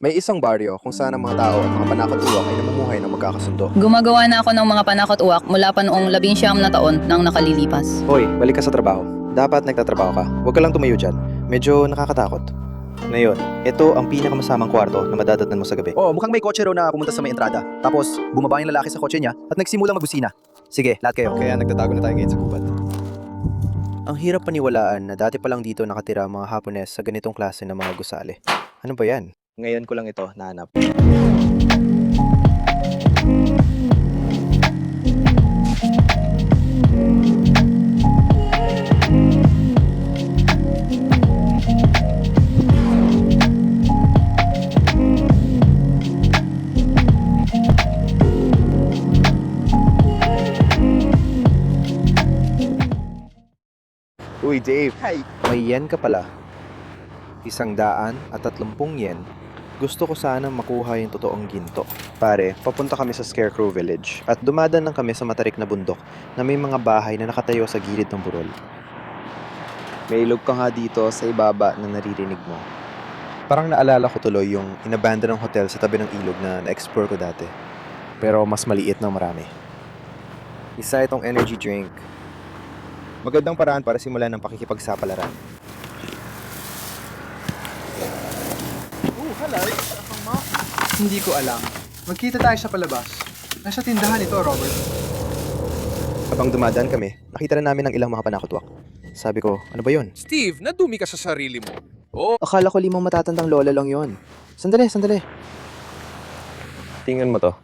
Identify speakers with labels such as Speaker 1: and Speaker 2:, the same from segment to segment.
Speaker 1: May isang baryo kung saan ang mga tao at mga panakot-uwak ay namumuhay ng magkakasundo.
Speaker 2: Gumagawa na ako ng mga panakot-uwak mula pa noong 19 na taon nang nakalilipas.
Speaker 1: Hoy, balik ka sa trabaho. Dapat nagtatrabaho ka. Huwag ka lang tumayo dyan. Medyo nakakatakot. Ngayon, ito ang pinakamasamang kwarto na madadatnan mo sa gabi.
Speaker 3: Oh, mukhang may kotse raw na pumunta sa may entrada. Tapos, bumaba yung lalaki sa kotse niya at nagsimulang magbusina. Sige, lahat kayo.
Speaker 1: Kaya nagtatago na tayo ngayon sa gubat. Ang hirap paniwalaan na dati pa lang dito nakatira ang mga Hapones sa ganitong klase ng mga gusali. Ano ba yan? Ngayon ko lang ito nahanap. Uy, Dave.
Speaker 3: Hi.
Speaker 1: May yen ka pala. 130 yen. Gusto ko sana makuha yung totoong ginto. Pare, papunta kami sa Scarecrow Village at dumadaan lang kami sa matarik na bundok na may mga bahay na nakatayo sa gilid ng burol. May ilog ka nga dito sa ibaba na naririnig mo. Parang naalala ko tuloy yung inabandon ng hotel sa tabi ng ilog na na-explore ko dati. Pero mas maliit ng marami. Isa itong energy drink. Magandang paraan para simulan ng pakikipagsapalaran.
Speaker 4: Hello. Hindi ko alam. Magkita tayo sa palabas. Nasa tindahan ito, Robert.
Speaker 1: Habang dumadaan kami, nakita na namin ang ilang mga panakotwak. Sabi ko, ano ba yun?
Speaker 5: Steve, nadumi ka sa sarili mo.
Speaker 1: Akala ko 5 matatandang lola lang yon. Sandali. Tingnan mo to.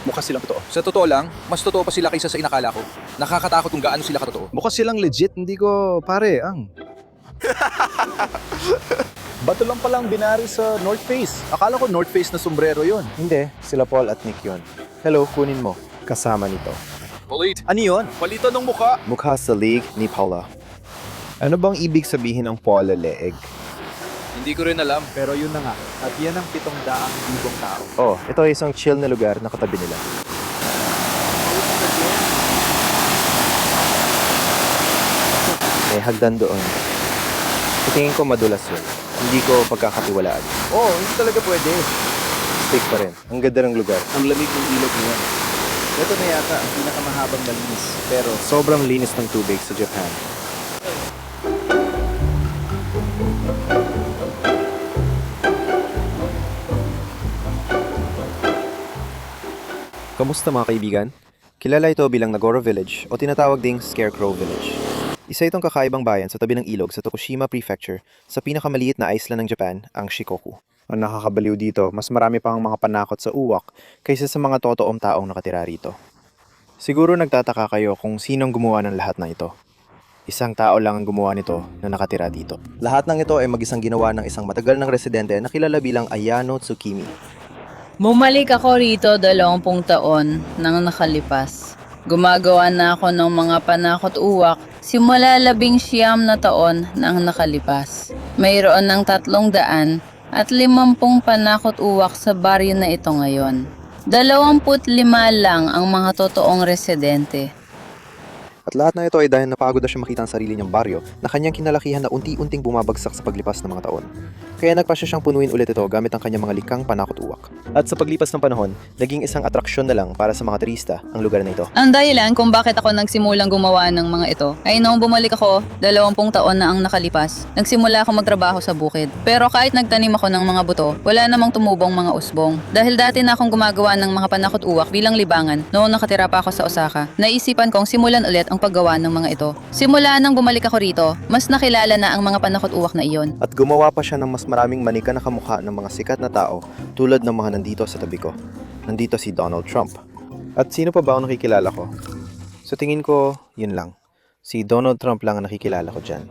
Speaker 3: Mukha silang totoo.
Speaker 5: Sa totoo lang, mas totoo pa sila kaysa sa inakala ko. Nakakatakot kung gaano sila katotoo.
Speaker 3: Mukha silang legit, hindi ko pare ang. Bato lang palang binari sa North Face. Akala ko North Face na sombrero yon.
Speaker 1: Hindi, sila Paul at Nick yon. Hello, kunin mo. Kasama nito.
Speaker 5: Palit.
Speaker 3: Ano yon?
Speaker 5: Palitan ng mukha.
Speaker 1: Mukha sa league ni Paula. Ano bang ibig sabihin ng Paula leeg?
Speaker 5: Hindi ko rin alam.
Speaker 3: Pero yun na nga. At yan ang 700,000 tao.
Speaker 1: Oh, ito ay isang chill na lugar na katabi nila. May hagdan doon. Sa tingin ko madulas yun. Hindi ko pagkakatiwalaan.
Speaker 3: Oh, hindi talaga pwede.
Speaker 1: Stick pa rin. Ang ganda ng lugar.
Speaker 3: Ang lamig ng ilog niyan. Ito na yata ang pinakamahabang malinis. Pero
Speaker 1: Sobrang linis ng tubig sa Japan. Kamusta mga kaibigan? Kilala ito bilang Nagoro Village o tinatawag ding Scarecrow Village. Isa itong kakaibang bayan sa tabi ng ilog sa Tokushima Prefecture sa pinakamaliit na isla ng Japan, ang Shikoku. Ang nakakabaliw dito, mas marami pang mga panakot sa uwak kaysa sa mga totoong taong nakatira rito. Siguro nagtataka kayo kung sinong gumawa ng lahat na ito. Isang tao lang ang gumawa nito na nakatira dito. Lahat ng ito ay mag-isang ginawa ng isang matagal ng residente na kilala bilang Ayano Tsukimi.
Speaker 2: Bumalik ako rito 20 taon nang nakalipas. Gumagawa na ako ng mga panakot-uwak simula 19 na taon nang nakalipas. Mayroon ng 300 at 50 panakot-uwak sa baryo na ito ngayon. 25 lang ang mga totoong residente.
Speaker 1: At lahat na ito ay dahil napagod na siya makita ang sarili niyang baryo na kanyang kinalakihan na unti-unting bumabagsak sa paglipas ng mga taon. Kaya nagpasya siyang punuin ulit ito gamit ang kanyang mga likhang panakot-uwak. At sa paglipas ng panahon, naging isang atraksyon na lang para sa mga turista ang lugar na ito.
Speaker 2: Ang dahilan kung bakit ako nagsimulang gumawa ng mga ito ay noong bumalik ako, 20 taon na ang nakalipas, nagsimula ako magtrabaho sa bukid. Pero kahit nagtanim ako ng mga buto, wala namang tumubong mga usbong. Dahil dati na akong gumagawa ng mga panakot-uwak bilang libangan noong nakatira pa ako sa Osaka, naisipan kong simulan ulit ang paggawa ng mga ito. Simula nang bumalik ako rito, mas nakilala na ang mga panakot-uwak na iyon.
Speaker 1: At gumawa pa siya ng mas maraming manika na kamukha ng mga sikat na tao tulad ng mga nandito sa tabi ko. Nandito si Donald Trump. At sino pa ba ang nakikilala ko? Sa tingin ko, yun lang. Si Donald Trump lang ang nakikilala ko dyan.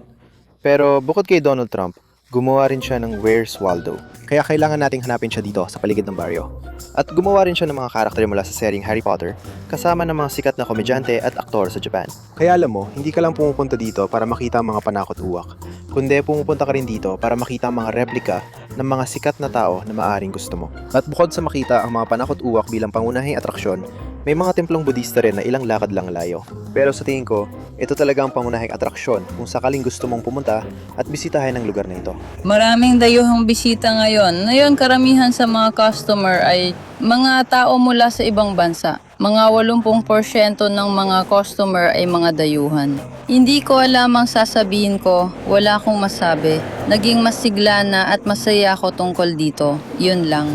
Speaker 1: Pero bukod kay Donald Trump, gumawa rin siya ng Where's Waldo. Kaya kailangan nating hanapin siya dito sa paligid ng baryo. At gumawa rin siya ng mga karakter mula sa seryeng Harry Potter kasama ng mga sikat na komedyante at aktor sa Japan. Kaya alam mo, hindi ka lang pumupunta dito para makita ang mga panakot-uwak, kundi pumupunta ka rin dito para makita ang mga replika ng mga sikat na tao na maaring gusto mo. At bukod sa makita ang mga panakot-uwak bilang pangunahing atraksyon, May mga templong Budista rin na ilang lakad lang layo. Pero sa tingin ko, ito talaga ang pangunahing atraksyon kung sakaling gusto mong pumunta at bisitahin ang lugar na ito.
Speaker 2: Maraming dayuhang bisita ngayon. Ngayon, karamihan sa mga customer ay mga tao mula sa ibang bansa. Mga 80% ng mga customer ay mga dayuhan. Hindi ko alam ang sasabihin ko, wala akong masabi. Naging masigla na at masaya ako tungkol dito. Yun lang.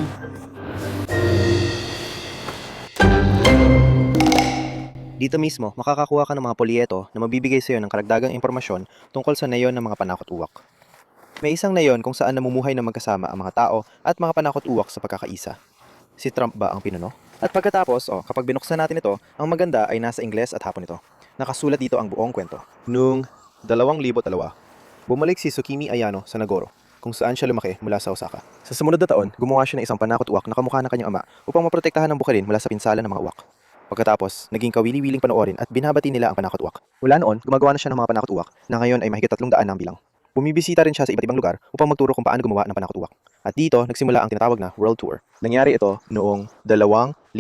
Speaker 1: Dito mismo, makakakuha ka ng mga polyeto na mabibigay sa iyo ng karagdagang impormasyon tungkol sa nayon ng mga panakot-uwak. May isang nayon kung saan namumuhay na magkasama ang mga tao at mga panakot-uwak sa pagkakaisa. Si Trump ba ang pinuno? At pagkatapos, kapag binuksan natin ito, ang maganda ay nasa Ingles at Hapon ito. Nakasulat dito ang buong kwento. Noong 2002, bumalik si Tsukimi Ayano sa Nagoro, kung saan siya lumaki mula sa Osaka. Sa sumunod na taon, gumawa siya ng isang panakot-uwak na kamukha ng kanyang ama upang maprotektahan ng bukirin mula sa pinsala ng mga uwak. Pagkatapos, naging kawili-wiling panoorin at binabati nila ang panakot-uwak. Mula noon, gumagawa na siya ng mga panakot-uwak na ngayon ay mahigit 300 na ang bilang. Bumibisita rin siya sa iba't ibang lugar upang magturo kung paano gumawa ng panakot-uwak. At dito, nagsimula ang tinatawag na World Tour. Nangyari ito noong 2014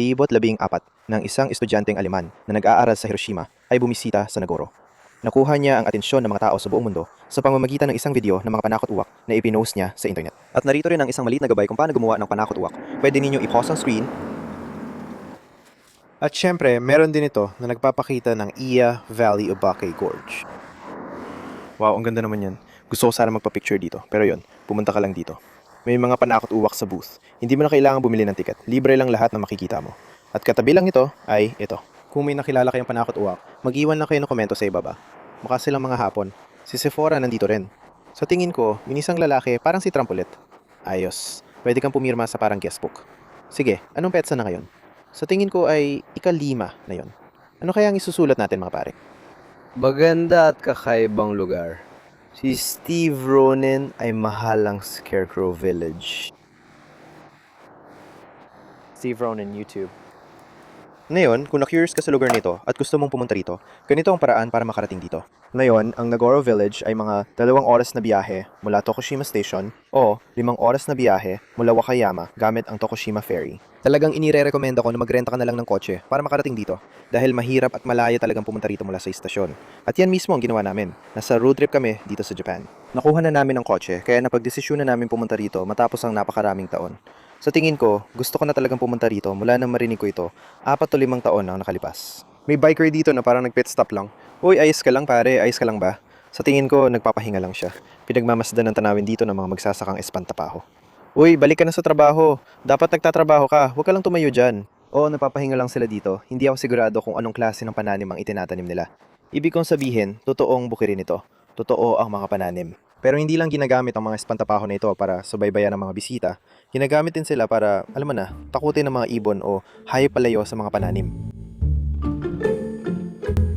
Speaker 1: nang isang estudyanteng Aleman na nag-aaral sa Hiroshima ay bumisita sa Nagoro. Nakuha niya ang atensyon ng mga tao sa buong mundo sa pamamagitan ng isang video ng mga panakot-uwak na ipinost niya sa internet. At narito rin ang isang maliit na gabay kung paano gumawa ng panakot-uwak. Pwede ninyong i-pause ang screen. At syempre, meron din ito na nagpapakita ng Iya Valley Obake Gorge. Wow, ang ganda naman yan. Gusto ko sana magpa-picture dito, pero yon, pumunta ka lang dito. May mga panakot-uwak sa booth. Hindi mo na kailangan bumili ng ticket. Libre lang lahat na makikita mo. At katabi lang ito ay ito. Kung may nakilala kayong panakot-uwak, mag-iwan lang kayo ng komento sa ibaba. Mukha silang mga Hapon. Si Sephora nandito rin. Sa tingin ko, yung isang lalaki parang si Trump ulit. Ayos. Pwede kang pumirma sa parang guestbook. Sige, anong petsa na ngayon? Sa tingin ko ay ika-5 na yon. Ano kaya ang isusulat natin mga pare?
Speaker 6: Maganda at kakaibang lugar.
Speaker 1: Si Steve Ronan ay mahalang Scarecrow Village. Steve Ronan, YouTube. Ngayon, kung na-curious ka sa lugar nito at gusto mong pumunta rito, ganito ang paraan para makarating dito. Ngayon, ang Nagoro Village ay mga 2 oras na biyahe mula Tokushima Station o 5 oras na biyahe mula Wakayama gamit ang Tokushima Ferry. Talagang inire-recommenda ko na magrenta ka na lang ng kotse para makarating dito dahil mahirap at malaya talagang pumunta rito mula sa istasyon. At yan mismo ang ginawa namin. Nasa road trip kami dito sa Japan. Nakuha na namin ang kotse kaya napagdesisyon na namin pumunta rito matapos ang napakaraming taon. Sa tingin ko, gusto ko na talagang pumunta rito mula nang marinig ko ito 4 o 5 taon na nakalipas. May biker dito na parang nag-pit stop lang. Uy, ayos ka lang pare, ayos ka lang ba? Sa tingin ko, nagpapahinga lang siya. Pinagmamasdan ng tanawin dito ng mga magsasakang espantapaho. Uy, balik ka na sa trabaho. Dapat nagtatrabaho ka, huwag ka lang tumayo dyan. Oo, napapahinga lang sila dito. Hindi ako sigurado kung anong klase ng pananim ang itinatanim nila. Ibig kong sabihin, totoong bukirin ito. Totoo ang mga pananim. Pero hindi lang ginagamit ang mga espantapaho na ito para subaybayan ng mga bisita. Ginagamit din sila para, alam mo na, takutin ng mga ibon o hayop palayo sa mga pananim.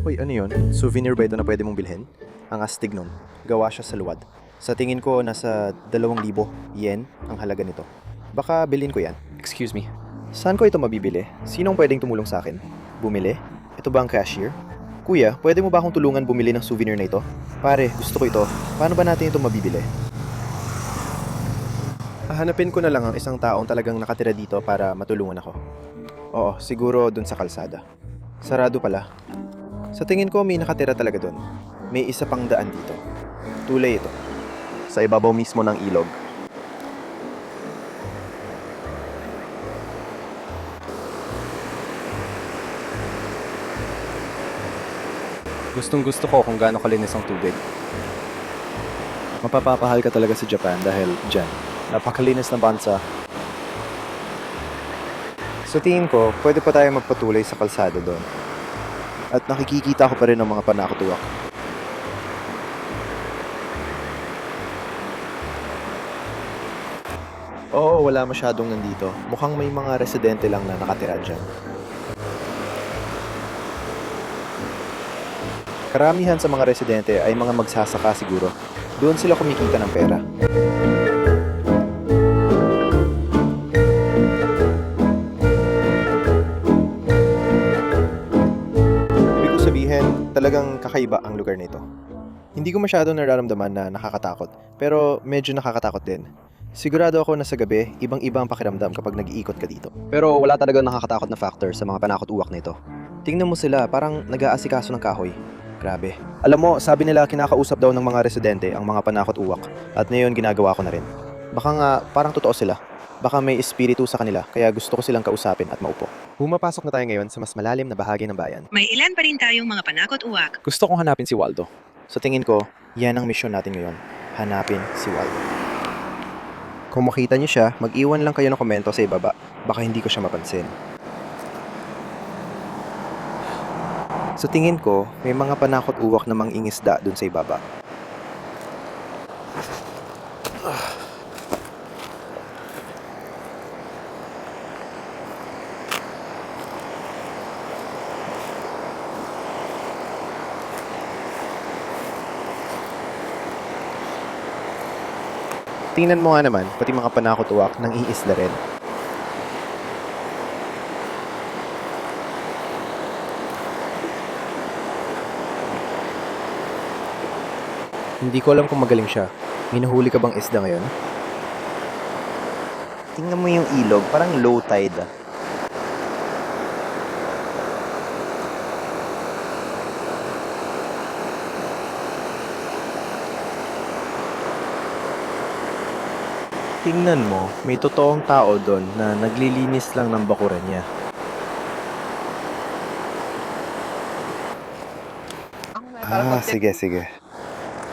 Speaker 1: Uy, ano yun? Souvenir ba ito na pwede mong bilhin? Ang astig nun. Gawa siya sa luwad. Sa tingin ko, nasa 2,000 yen ang halaga nito. Baka bilhin ko yan.
Speaker 5: Excuse me.
Speaker 1: Saan ko ito mabibili? Sinong pwedeng tumulong sa akin? Bumili? Ito ba ang cashier? Kuya, pwede mo ba akong tulungan bumili ng souvenir na ito? Pare, gusto ko ito. Paano ba natin ito mabibili? Hahanapin ko na lang ang isang taong talagang nakatira dito para matulungan ako. Oo, siguro dun sa kalsada. Sarado pala. Sa tingin ko may nakatira talaga dun. May isa pang daan dito. Tulay ito. Sa ibabaw mismo ng ilog. Gustong-gusto ko kung gaano kalinis ang tubig. Mapapapahal ka talaga sa Japan dahil dyan. Napakalinis na bansa. Sa tingin ko, pwede pa tayo magpatuloy sa kalsada doon. At nakikikita ko pa rin ng mga panakot-uwak. Oo, wala masyadong nandito. Mukhang may mga residente lang na nakatira dyan. Karamihan sa mga residente ay mga magsasaka siguro. Doon sila kumikita ng pera. Ibig ko sabihin, talagang kakaiba ang lugar nito. Hindi ko masyado nararamdaman na nakakatakot, pero medyo nakakatakot din. Sigurado ako na sa gabi, ibang-iba ang pakiramdam kapag nag-iikot ka dito.
Speaker 3: Pero wala talagang nakakatakot na factor sa mga panakot-uwak na ito.
Speaker 1: Tingnan mo sila, parang nag-aasikaso ng kahoy. Grabe. Alam mo, sabi nila kinakausap daw ng mga residente ang mga panakot-uwak at ngayon ginagawa ko na rin. Baka nga parang totoo sila. Baka may espiritu sa kanila kaya gusto ko silang kausapin at maupo. Pumapasok na tayo ngayon sa mas malalim na bahagi ng bayan.
Speaker 7: May ilan pa rin tayong mga panakot-uwak.
Speaker 5: Gusto kong hanapin si Waldo.
Speaker 1: Sa tingin ko, yan ang misyon natin ngayon. Hanapin si Waldo. Kung makita niyo siya, mag-iwan lang kayo ng komento sa ibaba. Baka hindi ko siya mapansin. Sa tingin ko, may mga panakot-uwak na mangingisda dun sa ibaba. Tingnan mo nga naman, pati mga panakot-uwak nang iisda rin. Hindi ko alam kung magaling siya. May nahuli ka bang isda ngayon? Tingnan mo yung ilog, parang low tide. Tingnan mo, may totoong tao doon na naglilinis lang ng bakuran niya. Sige.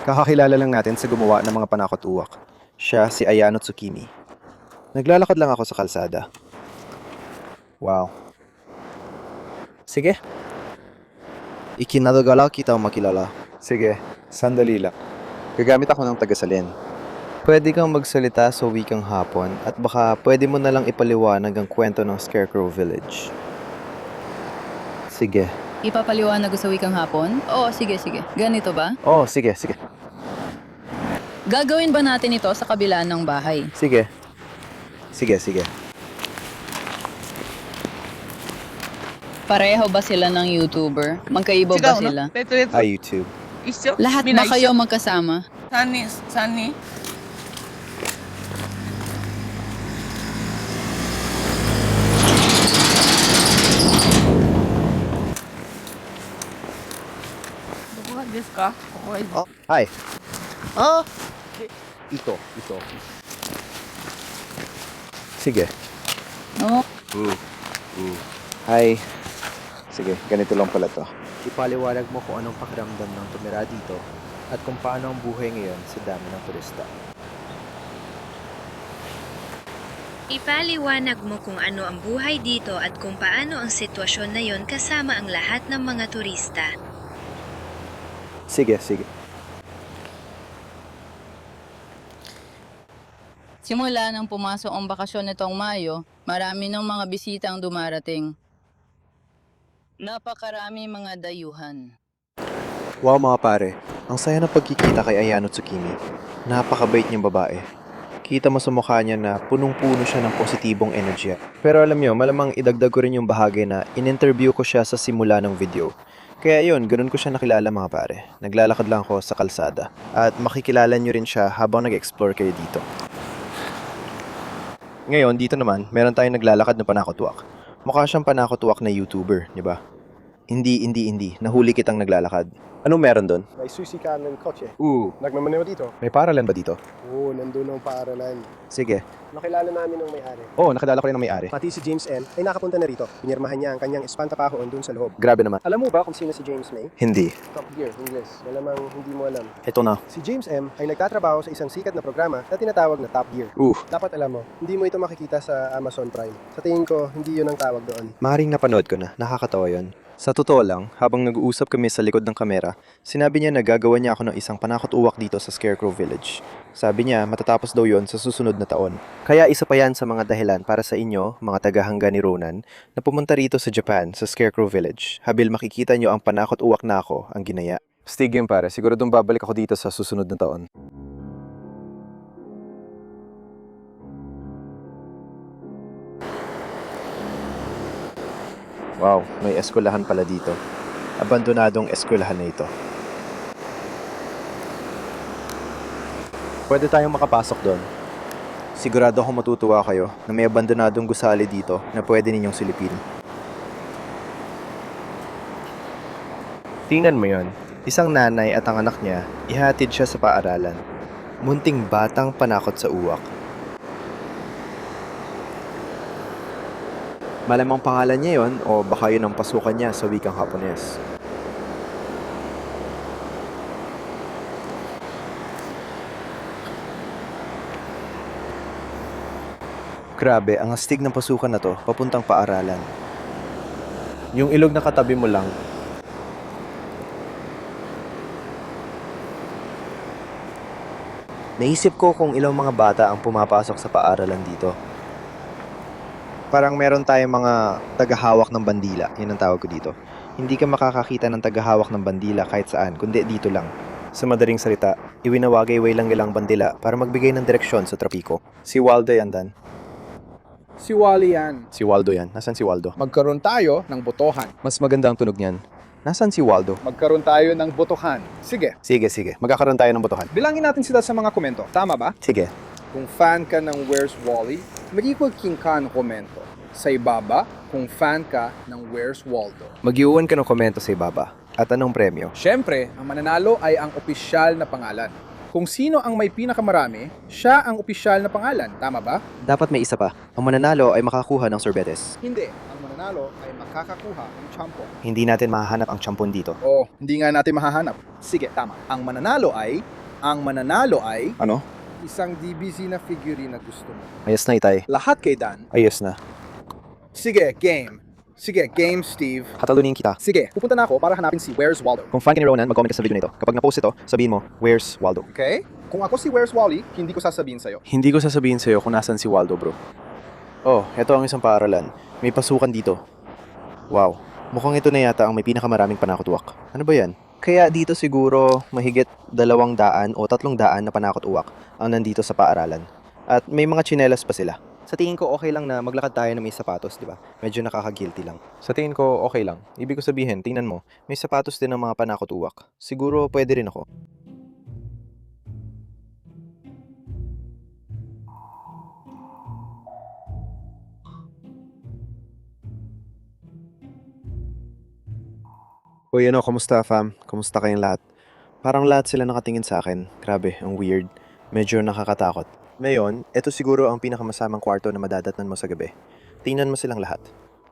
Speaker 1: Kakakilala lang natin sa gumawa ng mga panakot-uwak. Siya si Ayano Tsukimi. Naglalakad lang ako sa kalsada. Wow. Sige. Ikinadagala kita makilala. Sige, sandali lang. Gagamit ako ng tagasalin. Pwede kang magsalita sa wikang Hapon at baka pwede mo na lang ipaliwanag ang kwento ng Scarecrow Village. Sige.
Speaker 2: Ipapaliwanag ko sa wikang Hapon? Oo, sige. Ganito ba?
Speaker 1: Oh, sige.
Speaker 2: Gagawin ba natin ito sa kabila ng bahay?
Speaker 1: Sige.
Speaker 2: Pareho ba sila ng YouTuber? Magkaiba ba sila?
Speaker 1: YouTube.
Speaker 2: Lahat ba kayo magkasama?
Speaker 8: Sunny.
Speaker 1: Oh, hi. Ito. Sige.
Speaker 2: Oo.
Speaker 1: Hi. Sige, ganito lang pala to. Ipaliwanag mo kung anong pakiramdam ng tumira dito at kung paano ang buhay ngayon sa dami ng turista.
Speaker 7: Ipaliwanag mo kung ano ang buhay dito at kung paano ang sitwasyon na yon kasama ang lahat ng mga turista.
Speaker 1: Sige.
Speaker 2: Simula nang pumasok ang bakasyon nitong Mayo, marami ng mga bisita ang dumarating. Napakarami mga dayuhan.
Speaker 1: Wow mga pare, ang saya ng pagkikita kay Ayano Tsukimi. Napakabait niyang babae. Kita mo sa mukha niya na punong-puno siya ng positibong enerhiya. Pero alam niyo, malamang idagdag ko rin yung bahagi na in-interview ko siya sa simula ng video. Kaya yun, ganun ko siya nakilala mga pare. Naglalakad lang ako sa kalsada. At makikilala niyo rin siya habang nag-explore kayo dito. Ngayon, dito naman, meron tayong naglalakad na panakotwak. Mukha siyang panakotwak na YouTuber, di ba? Hindi. Nahuli kitang naglalakad. Anong meron doon?
Speaker 9: May susi ka ng kotse.
Speaker 1: Nagmamaneho dito. May paralan ba dito?
Speaker 9: Oo, nandun ang paaralan.
Speaker 1: Sige.
Speaker 9: Nakilala namin ng may-ari.
Speaker 1: Oo, nakilala ko rin ang may-ari.
Speaker 9: Pati si James M. ay nakapunta na rito. Pinirmahan niya ang kanyang espantapahoon dun sa loob.
Speaker 1: Grabe naman.
Speaker 9: Alam mo ba kung sino si James May?
Speaker 1: Hindi.
Speaker 9: Top Gear, English. Malamang hindi mo alam.
Speaker 1: Ito na.
Speaker 9: Si James M. ay nagtatrabaho sa isang sikat na programa na tinatawag na Top Gear. Dapat alam mo, hindi mo ito makikita sa Amazon Prime. Sa tingin ko, hindi yun ang tawag doon.
Speaker 1: Maring napanood ko na. Nakakatawa yon. Sa totoo lang, habang nag-uusap kami sa likod ng kamera, sinabi niya na gagawa niya ako ng isang panakot-uwak dito sa Scarecrow Village. Sabi niya, matatapos daw yon sa susunod na taon. Kaya isa pa yan sa mga dahilan para sa inyo, mga tagahanga ni Ronan, na pumunta rito sa Japan, sa Scarecrow Village. Habil makikita niyo ang panakot-uwak na ako, ang ginaya. Stig yun pare, siguradong babalik ako dito sa susunod na taon. Wow, may eskwelahan pala dito. Abandonadong eskwelahan na ito. Pwede tayong makapasok doon. Sigurado ako matutuwa kayo na may abandonadong gusali dito na pwede ninyong silipin. Tingnan mo yon. Isang nanay at ang anak niya, ihatid siya sa paaralan. Munting batang panakot sa uwak. Malamang pangalan niya yon o baka yun ang pasukan niya sa wikang Hapones. Grabe, ang astig ng pasukan na to, papuntang paaralan. Yung ilog na katabi mo lang. Naisip ko kung ilang mga bata ang pumapasok sa paaralan dito. Parang meron tayong mga tagahawak ng bandila, yun ang tawag ko dito. Hindi ka makakakita ng tagahawak ng bandila kahit saan, kundi dito lang. Sa madaling salita, iwinawagay-way lang nilang bandila para magbigay ng direksyon sa trapiko. Si Waldo yandan.
Speaker 5: Si Wally yan.
Speaker 1: Si Waldo yan. Nasaan si Waldo?
Speaker 5: Magkaroon tayo ng botohan.
Speaker 1: Mas maganda ang tunog niyan. Nasaan si Waldo?
Speaker 5: Magkaroon tayo ng botohan. Sige,
Speaker 1: Sige. Magkakaroon tayo ng botohan.
Speaker 5: bilangin natin sila sa mga komento. Tama ba?
Speaker 1: Sige.
Speaker 5: Kung fan ka ng Where's Wally, mag-king ka ng komento. Sa ibaba, kung fan ka ng Where's Waldo.
Speaker 1: Mag-iwan ka ng komento sa ibaba. At anong premyo?
Speaker 5: Siyempre, ang mananalo ay ang opisyal na pangalan. Kung sino ang may pinakamarami, siya ang opisyal na pangalan. Tama ba?
Speaker 1: Dapat may isa pa. Ang mananalo ay makakuha ng sorbetes.
Speaker 5: Hindi. Ang mananalo ay makakakuha ng champo.
Speaker 1: Hindi natin mahahanap ang champon dito.
Speaker 5: Oh, hindi nga natin mahahanap. Sige, tama. Ang mananalo ay...
Speaker 1: Ano?
Speaker 5: Isang DBZ na figurine na gusto mo.
Speaker 1: Ayos na, Itay.
Speaker 5: Lahat kay Dan.
Speaker 1: Ayos na.
Speaker 5: Sige, game. Sige, game, Steve.
Speaker 1: Hatalunin kita.
Speaker 5: Sige, pupunta na ako para hanapin si Where's Waldo.
Speaker 1: Kung fan ka ni Ronan, mag-comment ka sa video nito. Kapag na-post ito, sabihin mo, where's Waldo?
Speaker 5: Okay? Kung ako si Where's Wally, hindi ko sasabihin sa'yo.
Speaker 1: Hindi ko sasabihin sa'yo kung nasan si Waldo, bro. Oh, eto ang isang paaralan. May pasukan dito. Wow. Mukhang ito na yata ang may pinakamaraming panakot-uwak. Ano ba yan? Kaya dito siguro mahigit 200 o 300 na panakot-uwak ang nandito sa paaralan. At may mga tsinelas pa sila. Sa tingin ko okay lang na maglakad tayo na may sapatos, di ba? Medyo nakaka-guilty lang. Sa tingin ko okay lang. Ibig ko sabihin, tingnan mo, may sapatos din ng mga panakot-uwak. Siguro pwede rin ako. Uy, kamusta fam? Kamusta kayong lahat? Parang lahat sila nakatingin sa akin. Grabe, ang weird. Medyo nakakatakot. Ngayon, ito siguro ang pinakamasamang kwarto na madadatnan mo sa gabi. Tingnan mo silang lahat.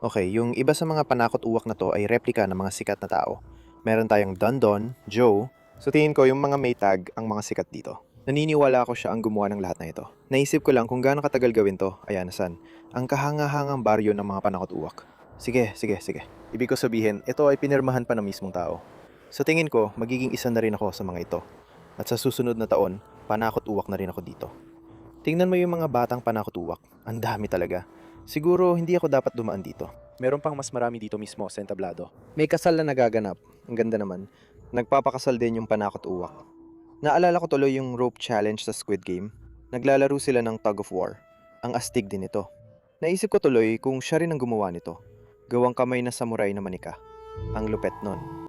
Speaker 1: Okay, yung iba sa mga panakot-uwak na to ay replika ng mga sikat na tao. Meron tayong Dondon, Joe. So tingin ko yung mga may tag ang mga sikat dito. Naniniwala ako siya ang gumawa ng lahat na ito. Naisip ko lang kung gaano katagal gawin to. Ayan, nasan? Ang kahanga-hangang baryo ng mga panakot-uwak. Sige. Ibig ko sabihin, ito ay pinirmahan pa ng mismong tao. Sa tingin ko, magiging isa na rin ako sa mga ito. At sa susunod na taon, panakot-uwak na rin ako dito. Tingnan mo yung mga batang panakot-uwak. Ang dami talaga. Siguro hindi ako dapat dumaan dito. Meron pang mas marami dito mismo sa entablado. May kasal na nagaganap. Ang ganda naman. Nagpapakasal din yung panakot-uwak. Naalala ko tuloy yung rope challenge sa Squid Game. Naglalaro sila ng tug of war. Ang astig din ito. Naisip ko tuloy kung siya rin ang gumawa nito. Gawang kamay na samurai na manika. Ang lupet nun.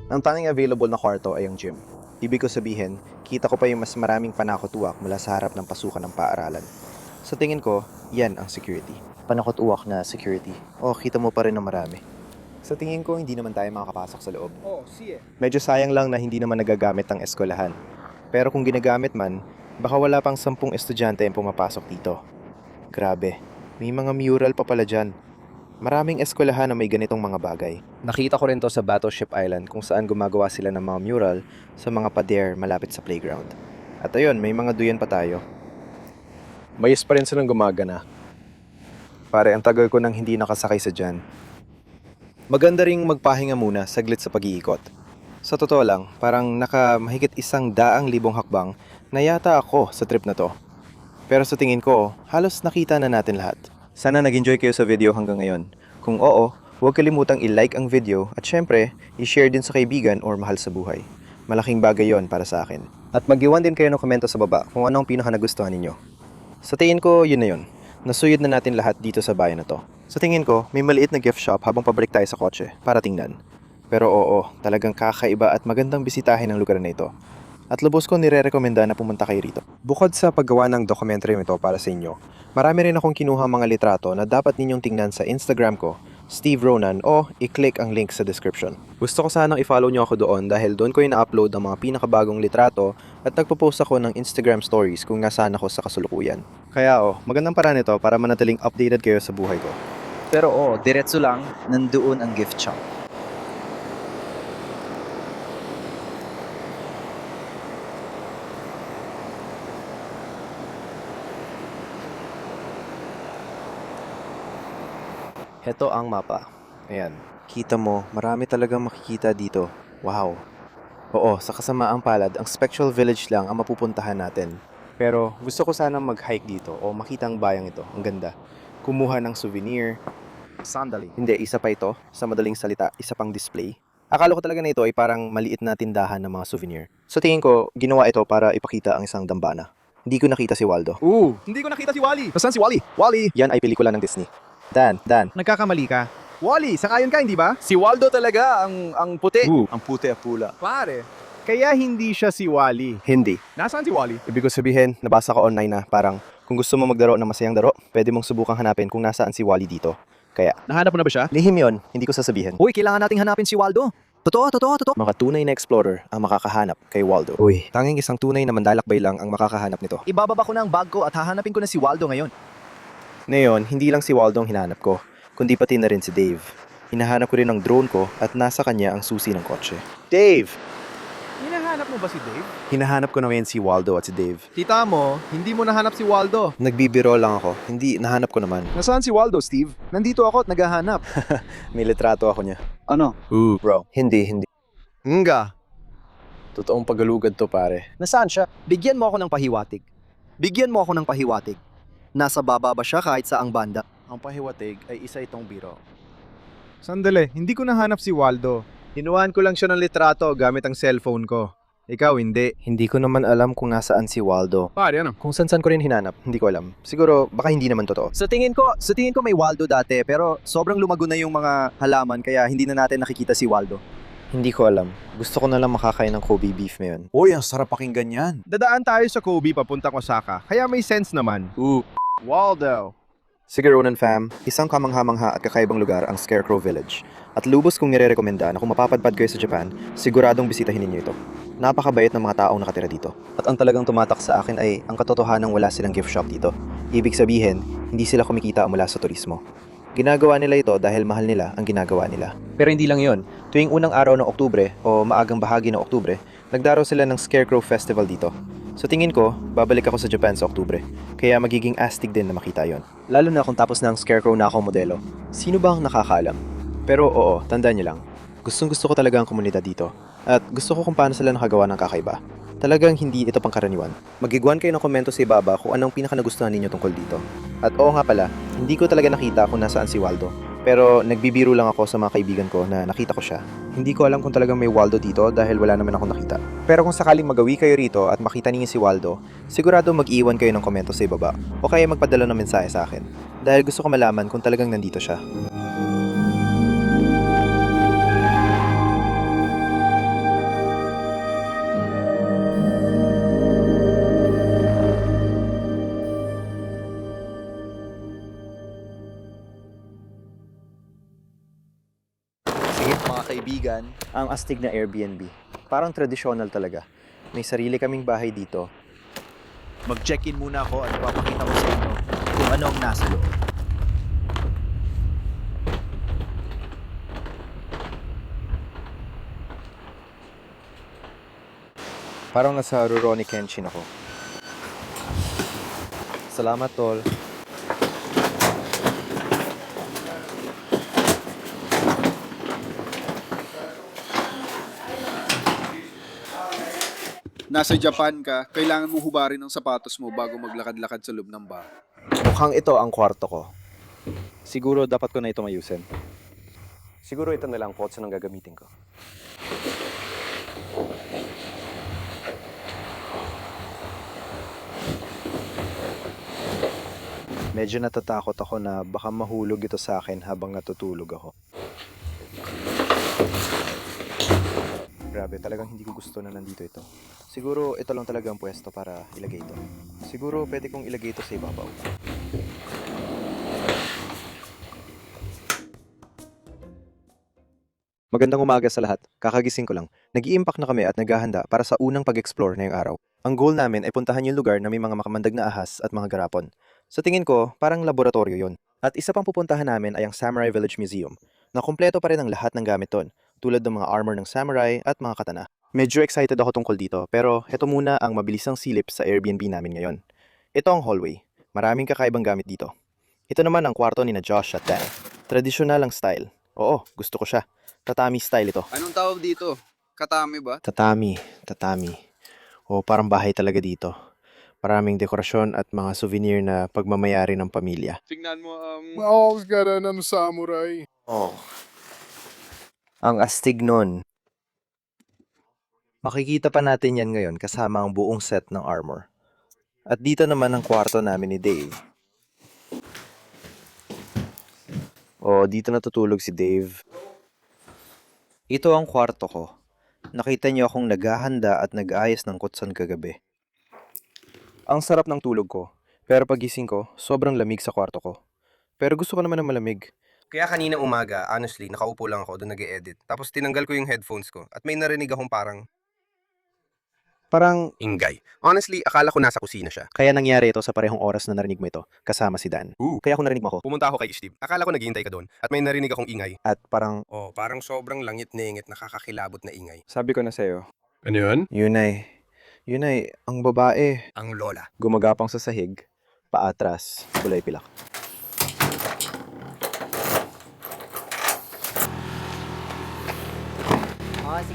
Speaker 1: Ang tanging available na kwarto ay ang gym. Ibig ko sabihin, kita ko pa yung mas maraming panakot-uwak mula sa harap ng pasukan ng paaralan. Sa tingin ko, yan ang security. Panakot-uwak na security. O, kita mo pa rin na marami. Sa tingin ko, hindi naman tayo makakapasok sa loob.
Speaker 5: Oh, sige.
Speaker 1: Medyo sayang lang na hindi naman nagagamit ang eskwelahan. Pero kung ginagamit man, baka wala pang 10 estudyante ang pumapasok dito. Grabe, may mga mural pa pala dyan. Maraming eskwelahan na may ganitong mga bagay. Nakita ko rin to sa Battleship Island kung saan gumagawa sila ng mga mural sa mga pader malapit sa playground. At ayun, may mga duyan pa tayo. Mayos pa rin silang gumagana. Pare, ang tagal ko nang hindi nakasakay sa dyan. Maganda ring magpahinga muna saglit sa pag-iikot. Sa totoo lang, parang mahigit 100,000 hakbang na yata ako sa trip na to. Pero sa tingin ko, halos nakita na natin lahat. Sana nag-enjoy kayo sa video hanggang ngayon. Kung oo, huwag kalimutang i-like ang video at syempre, i-share din sa kaibigan or mahal sa buhay. Malaking bagay yon para sa akin. At mag-iwan din kayo ng komento sa baba kung ano ang pinaka nagustuhan ninyo. Sa tingin ko, yun na yun. Nasuyod na natin lahat dito sa bayan na to. Sa tingin ko, may maliit na gift shop habang pabalik tayo sa kotse para tingnan. Pero oo, talagang kakaiba at magandang bisitahin ang lugar na ito. At lubos ko nire-rekomenda na pumunta kayo rito. Bukod sa paggawa ng documentary ito para sa inyo, marami rin akong kinuha mga litrato na dapat ninyong tingnan sa Instagram ko, Steve Ronan, o i-click ang link sa description. Gusto ko sanang i-follow nyo ako doon dahil doon ko ina-upload ang mga pinakabagong litrato at nagpo-post ako ng Instagram stories kung nasaan ako sa kasalukuyan. Kaya magandang paraan ito para manatiling updated kayo sa buhay ko.
Speaker 3: Pero diretso lang, nandoon ang gift shop.
Speaker 1: Heto ang mapa. Ayan. Kita mo, marami talagang makikita dito. Wow. Oo, sa kasamaang palad, ang Spectral Village lang ang mapupuntahan natin. Pero gusto ko sanang mag-hike dito o makita ang bayang ito. Ang ganda. Kumuha ng souvenir.
Speaker 3: Sandali.
Speaker 1: Hindi, isa pa ito. Sa madaling salita, isa pang display. Akala ko talaga na ito ay parang maliit na tindahan ng mga souvenir. So tingin ko, ginawa ito para ipakita ang isang dambana. Hindi ko nakita si Waldo.
Speaker 3: Hindi ko nakita si Wally. Nasaan si Wally? Wally!
Speaker 1: Yan ay pelikula ng Disney. Dan.
Speaker 4: Nagkakamali ka. Wally, sangayon ka, hindi ba?
Speaker 3: Si Waldo talaga, ang puti.
Speaker 1: Ang puti at pula.
Speaker 3: Pare.
Speaker 4: Kaya hindi siya si Wally.
Speaker 1: Hindi.
Speaker 4: Nasaan si Wally?
Speaker 1: Ibig ko sabihin, nabasa ko online na parang kung gusto mo maglaro ng masayang laro, pwede mong subukang hanapin kung nasaan si Wally dito. Kaya,
Speaker 4: Nahanap mo na ba siya?
Speaker 1: lihim yon, hindi ko sasabihin.
Speaker 3: Uy, kailangan nating hanapin si Waldo. Totoo.
Speaker 1: Mga tunay na explorer ang makakahanap kay Waldo. Uy, tanging isang tunay na mandalakbay lang ang makakahanap nito.
Speaker 3: Ibababa ko na ang bag ko at hahanapin ko na si Waldo ngayon.
Speaker 1: Ngayon, hindi lang si Waldo ang hinahanap ko, kundi pati na rin si Dave. Hinahanap ko rin ang drone ko at nasa kanya ang susi ng kotse. Dave!
Speaker 4: Hinahanap mo ba si Dave?
Speaker 1: Hinahanap ko na ngayon si Waldo at si Dave.
Speaker 4: Kita mo, hindi mo nahanap si Waldo.
Speaker 1: Nagbibiro lang ako, hindi nahanap ko naman.
Speaker 4: Nasaan si Waldo, Steve? Nandito ako at naghahanap.
Speaker 1: May litrato ako niya.
Speaker 3: Ano?
Speaker 1: Bro, hindi.
Speaker 4: Nga.
Speaker 1: Totoong pagalugad to pare.
Speaker 3: Nasaan siya? Bigyan mo ako ng pahiwatig. Nasa baba ba siya kahit saang banda?
Speaker 1: Ang pahiwatig ay isa itong biro.
Speaker 4: Sandali, hindi ko nahanap si Waldo. Hinuhaan ko lang siya ng litrato gamit ang cellphone ko. Ikaw hindi.
Speaker 1: Hindi ko naman alam kung nasaan si Waldo.
Speaker 4: Pare, ano?
Speaker 1: Kung saan ko rin hinanap, hindi ko alam. Siguro, baka hindi naman totoo.
Speaker 3: Sa tingin ko may Waldo dati pero sobrang lumago na yung mga halaman kaya hindi na natin nakikita si Waldo.
Speaker 1: Hindi ko alam. Gusto ko na lang makakain ng Kobe beef ngayon.
Speaker 3: Uy, ang sarap pakinggan yan.
Speaker 4: Dadaan tayo sa Kobe papuntang Osaka, kaya may sense naman. Waldo.
Speaker 1: Sige Ronan fam, isang kamangha-mangha at kakaibang lugar ang Scarecrow Village. At lubos kong nire-rekomenda na kung mapapadpad kayo sa Japan, siguradong bisitahin ninyo ito. Napakabait ng mga taong nakatira dito. At ang talagang tumatak sa akin ay ang katotohanang wala silang gift shop dito. Ibig sabihin, hindi sila kumikita mula sa turismo. Ginagawa nila ito dahil mahal nila ang ginagawa nila. Pero hindi lang yon. Tuwing unang araw ng Oktubre o maagang bahagi ng Oktubre, nagdaraw sila ng Scarecrow Festival dito. So tingin ko, babalik ako sa Japan sa Oktubre. Kaya magiging astig din na makita yon. Lalo na kung tapos na ang Scarecrow na ako modelo. Sino ba ang nakakaalam? Pero oo, tandaan niyo lang. Gustong gusto ko talaga ang komunidad dito. At gusto ko kung paano sila nakagawa ng kakaiba. Talagang hindi ito pangkaraniwan. Magiguan kayo ng komento sa ibaba kung anong pinaka-nagustuhan ninyo tungkol dito. At oo nga pala, hindi ko talaga nakita kung nasaan si Waldo. Pero nagbibiro lang ako sa mga kaibigan ko na nakita ko siya. Hindi ko alam kung talagang may Waldo dito dahil wala naman akong nakita. Pero kung sakaling magawi kayo rito at makita ninyo si Waldo, sigurado mag-iwan kayo ng komento sa ibaba o kaya magpadala ng mensahe sa akin. Dahil gusto ko malaman kung talagang nandito siya.
Speaker 3: Mga kaibigan,
Speaker 1: Ang astig na Airbnb. Parang tradisyonal talaga. May sarili kaming bahay dito.
Speaker 3: mag-check-in muna ako at ipapakita ko sa inyo kung ano ang nasa loob.
Speaker 1: Parang nasa Rurouni Kenshin ako. Salamat, tol.
Speaker 5: Nasa Japan ka, kailangan mo hubarin ang sapatos mo bago maglakad-lakad sa loob ng bahay.
Speaker 1: Mukhang ito ang kwarto ko. Siguro dapat ko na ito mayusin. Siguro ito na lang kotse ng gagamitin ko. Medyo natatakot ako na baka mahulog ito sa akin habang natutulog ako. Grabe, talagang hindi ko gusto na nandito ito. Siguro ito lang talaga ang pwesto para ilagay ito. Siguro pwede kong ilagay ito sa ibabaw. Magandang umaga sa lahat. Kakagising ko lang. Nag-i-impact na kami at naghahanda para sa unang pag-explore ngayong araw. Ang goal namin ay puntahan yung lugar na may mga makamandag na ahas at mga garapon. Sa tingin ko, parang laboratorio yon. At isa pang pupuntahan namin ay ang Samurai Village Museum, na kumpleto pa rin ang lahat ng gamit doon, tulad ng mga armor ng samurai at mga katana. Medyo excited ako tungkol dito, pero heto muna ang mabilisang silip sa Airbnb namin ngayon. Ito ang hallway. Maraming kakaibang gamit dito. Ito naman ang kwarto ni na Josh at Dan. Tradisyonal ang style. Oo, gusto ko siya. Tatami style ito.
Speaker 5: Anong tawag dito? Katami ba?
Speaker 1: Tatami. O parang bahay talaga dito. Maraming dekorasyon at mga souvenir na pagmamayari ng pamilya.
Speaker 5: Tingnan mo, Maos ka na ng samurai.
Speaker 1: Oh. Ang astig nun. Makikita pa natin yan ngayon kasama ang buong set ng armor. At dito naman ang kwarto namin ni Dave. Oh, dito natutulog si Dave. Ito ang kwarto ko. Nakita niyo akong naghahanda at nag-ayos ng kutsan kagabi. Ang sarap ng tulog ko, pero pagising ko, sobrang lamig sa kwarto ko. Pero gusto ko naman ng malamig.
Speaker 8: Kaya kanina umaga, honestly, nakaupo lang ako doon nag-e-edit. Tapos tinanggal ko yung headphones ko at may narinig akong parang ingay. Honestly, akala ko nasa kusina siya.
Speaker 1: Kaya nangyari ito sa parehong oras na narinig mo ito, kasama si Dan. Kaya kung narinig mo ako,
Speaker 8: Pumunta ako kay Steve. Akala ko naghihintay ka doon at may narinig akong ingay.
Speaker 1: at parang,
Speaker 8: Parang sobrang langit-ningit, nakakakilabot na ingay.
Speaker 4: Sabi ko na sa'yo.
Speaker 8: Ano yun?
Speaker 1: yun ay, ang babae.
Speaker 8: Ang lola.
Speaker 1: Gumagapang sa sahig, paatras, kulay pilak.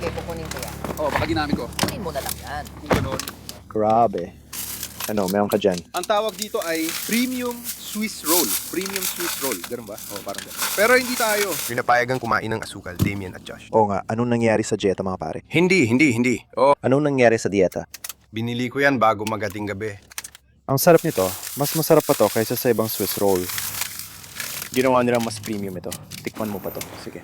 Speaker 10: Sige, kukunin ko yan.
Speaker 5: Baka ginamit ko.
Speaker 10: Kunin mo na lang yan.
Speaker 5: Kung ganun.
Speaker 1: Grabe. Ano, meron ka dyan?
Speaker 5: Ang tawag dito ay Premium Swiss Roll. Premium Swiss Roll. Ganun ba? Parang ganun. Pero hindi tayo.
Speaker 8: Pinapayagang kumain ng asukal, Damien at Josh.
Speaker 1: Oo nga, anong nangyari sa dieta mga pare?
Speaker 8: Hindi.
Speaker 1: Anong nangyari sa dieta?
Speaker 8: Binili ko yan bago magating gabi.
Speaker 1: Ang sarap nito, mas masarap pa to kaysa sa ibang Swiss roll. Ginawa nilang mas premium ito. Tikman mo pa to. Sige.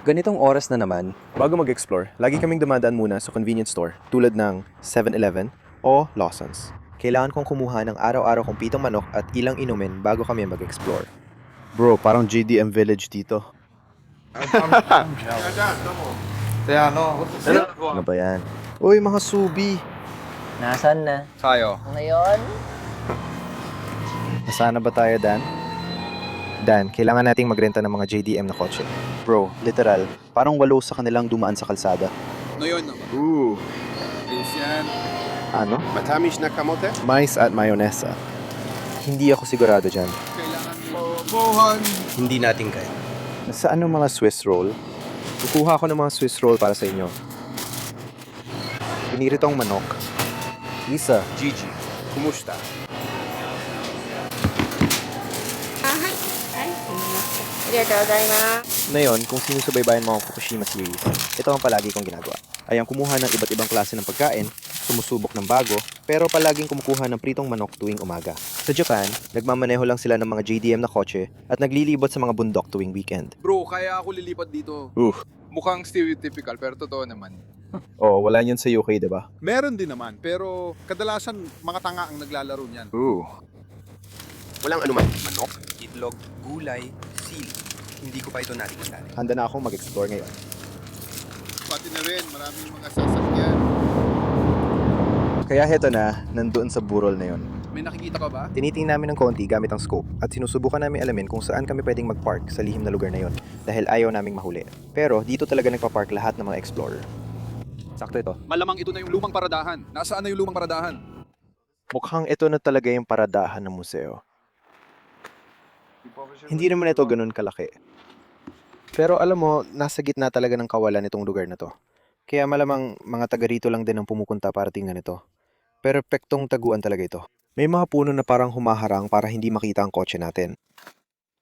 Speaker 1: Ganitong oras na naman, bago mag-explore, lagi kaming dumadaan muna sa convenience store tulad ng 7-Eleven o Lawson's. Kailangan kong kumuha ng araw-araw kong pitong manok at ilang inumin bago kami mag-explore. Bro, parang JDM Village dito. Ano ba yan? Uy, mga subi!
Speaker 10: Nasaan na?
Speaker 5: Tayo.
Speaker 10: Ngayon?
Speaker 1: Nasaan na ba tayo, Dan? Dan, kailangan nating magrenta ng mga JDM na kotse. Bro, literal, parang 8 sa kanilang dumaan sa kalsada.
Speaker 5: No yun naman. Ayos yan.
Speaker 1: Ano?
Speaker 8: Matamis na kamote?
Speaker 1: Mais at mayonesa. Hindi ako sigurado dyan.
Speaker 5: Kailangan mo buhan.
Speaker 8: Hindi natin kaya.
Speaker 1: Nasaan ang mga Swiss roll? Kukuha ko ng mga Swiss roll para sa inyo. Piniritong manok. Lisa,
Speaker 8: Gigi, kumusta?
Speaker 1: ngayon, kung sinusubaybayan mo ang Fukushima series, ito ang palagi kong ginagawa. Ay ang kumuha ng iba't ibang klase ng pagkain, sumusubok ng bago, pero palaging kumukuha ng pritong manok tuwing umaga. Sa Japan, nagmamaneho lang sila ng mga JDM na kotse at naglilibot sa mga bundok tuwing weekend.
Speaker 5: Bro, kaya ako lilipat dito. Mukhang stereotypical pero totoo naman.
Speaker 1: Oh, wala niyan sa UK, diba?
Speaker 5: Meron din naman pero kadalasan mga tanga ang naglalaro niyan.
Speaker 8: Walang anuman. Manok, itlog, gulay, sili. Hindi ko pa ito natikman.
Speaker 1: Handa na akong mag-explore ngayon.
Speaker 5: Pati na rin, maraming mga sasakyan.
Speaker 1: Kaya heto na, nandoon sa burol na yon.
Speaker 5: May nakikita ka ba?
Speaker 1: Tinitingnan namin ng konti gamit ang scope at sinusubukan namin alamin kung saan kami pwedeng mag-park sa lihim na lugar na yon dahil ayaw naming mahuli. Pero dito talaga nagpa-park lahat ng mga explorer. Sakto ito.
Speaker 5: Malamang ito na yung lumang paradahan. Nasaan na yung lumang paradahan?
Speaker 1: Mukhang ito na talaga yung paradahan ng museo. Hindi naman ito ganun kalaki. Pero alam mo, nasa gitna talaga ng kawalan itong lugar na to. Kaya malamang mga taga rito lang din ang pumupunta para tingnan ito. Perpektong taguan talaga ito. May mga puno na parang humaharang para hindi makita ang kotse natin.